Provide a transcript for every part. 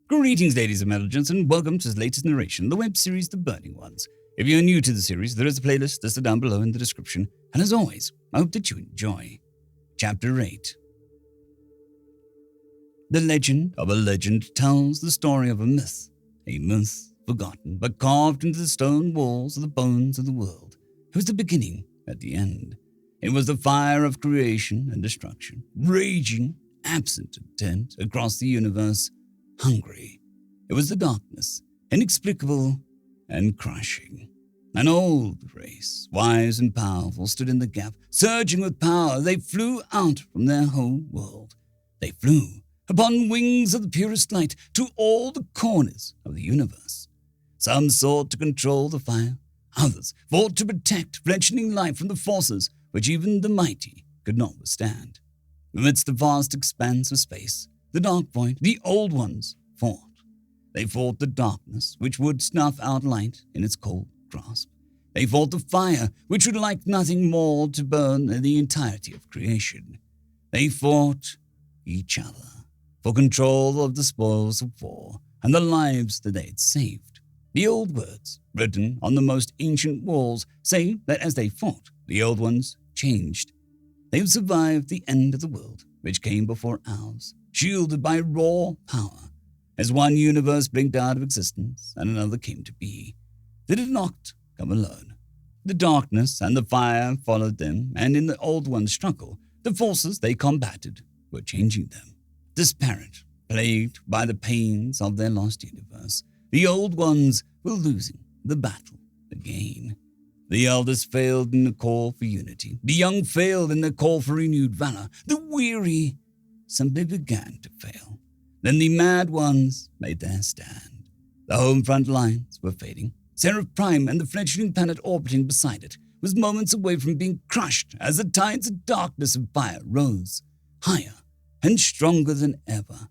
Greetings, ladies and gentlemen, and welcome to the latest narration of the web series The Burning Ones. If you're new to the series, there is a playlist listed down below in the description, and as always, I hope that you enjoy. Chapter 8. The legend of a legend tells the story of a myth forgotten but carved into the stone walls of the bones of the world. It was the beginning at the end. It was the fire of creation and destruction, raging, absent intent, across the universe, hungry. It was the darkness, inexplicable and crushing. An old race, wise and powerful, stood in the gap, surging with power. They flew out from their home world. They flew upon wings of the purest light to all the corners of the universe. Some sought to control the fire. Others fought to protect fledgling life from the forces which even the mighty could not withstand. Amidst the vast expanse of space, the dark void, the old ones fought. They fought the darkness which would snuff out light in its cold grasp. They fought the fire which would like nothing more to burn the entirety of creation. They fought each other for control of the spoils of war and the lives that they had saved. The old words written on the most ancient walls say that as they fought, the old ones changed. They have survived the end of the world which came before ours, shielded by raw power. As one universe blinked out of existence and another came to be, they did not come alone. The darkness and the fire followed them, and in the old ones' struggle, the forces they combated were changing them. Disparate, plagued by the pains of their lost universe, the old ones were losing the battle again. The elders failed in the call for unity. The young failed in the call for renewed valor. The weary simply began to fail. Then the mad ones made their stand. The home front lines were fading. Seraph Prime and the fledgling planet orbiting beside it was moments away from being crushed as the tides of darkness and fire rose, higher and stronger than ever.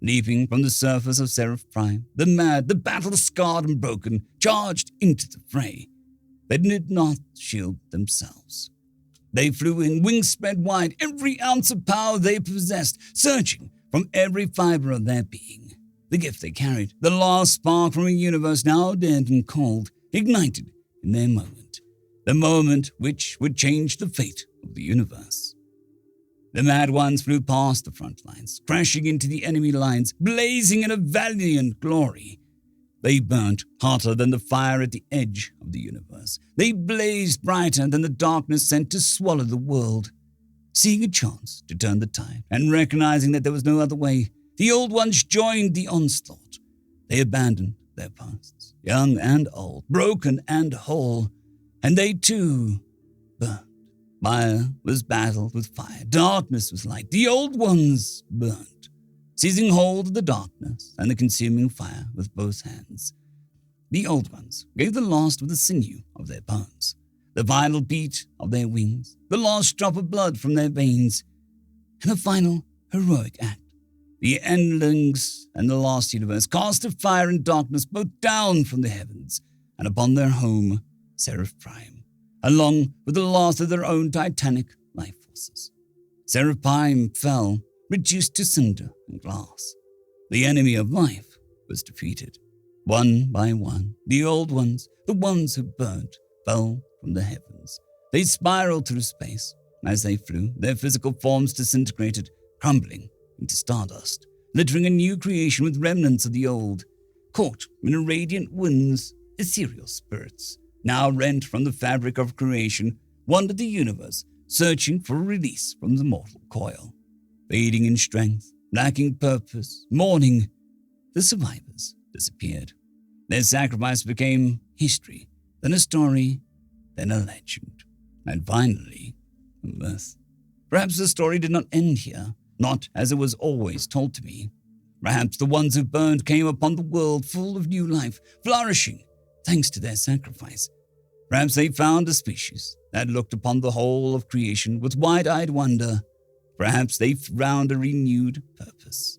Leaping from the surface of Seraph Prime, the mad, the battle-scarred and broken, charged into the fray. They did not shield themselves. They flew in, wings spread wide, every ounce of power they possessed, surging from every fiber of their being. The gift they carried, the last spark from a universe now dead and cold, ignited in their moment, the moment which would change the fate of the universe. The mad ones flew past the front lines, crashing into the enemy lines, blazing in a valiant glory. They burnt hotter than the fire at the edge of the universe. They blazed brighter than the darkness sent to swallow the world. Seeing a chance to turn the tide and recognizing that there was no other way, the old ones joined the onslaught. They abandoned their pasts, young and old, broken and whole, and they too burned. Fire was battled with fire, darkness was light. The old ones burned, seizing hold of the darkness and the consuming fire with both hands. The old ones gave the last of the sinew of their bones, the final beat of their wings, the last drop of blood from their veins, and a final heroic act. The endlings and the lost universe cast a fire and darkness both down from the heavens and upon their home, Seraph Prime, along with the last of their own titanic life forces. Seraph Prime fell, reduced to cinder and glass. The enemy of life was defeated. One by one, the old ones, the ones who burned, fell from the heavens. They spiraled through space. As they flew, their physical forms disintegrated, crumbling into stardust, littering a new creation with remnants of the old. Caught in a radiant wind's ethereal spirits, now rent from the fabric of creation, wandered the universe, searching for a release from the mortal coil. Fading in strength, lacking purpose, mourning, the survivors disappeared. Their sacrifice became history, then a story, then a legend, and finally, a myth. Perhaps the story did not end here, not as it was always told to me. Perhaps the ones who burned came upon the world full of new life, flourishing, thanks to their sacrifice. Perhaps they found a species that looked upon the whole of creation with wide-eyed wonder. Perhaps they found a renewed purpose.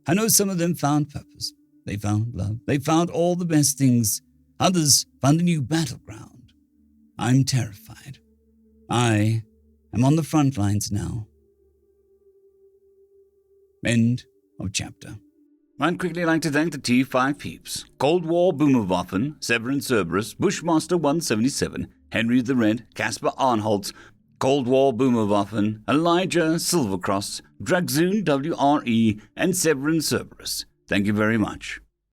I know some of them found purpose. They found love. They found all the best things. Others found a new battleground. I'm terrified. I am on the front lines now. End of chapter. I'd quickly like to thank the T5 peeps: Cold War Boomerwaffen, Sevaren Serberous, Bushmaster 177, Henry the Red, Casper Arnholtz, Cold War Boomerwaffen, Elijah Silvercross, Dragzoon W.R.E, and Sevaren Serberous. Thank you very much.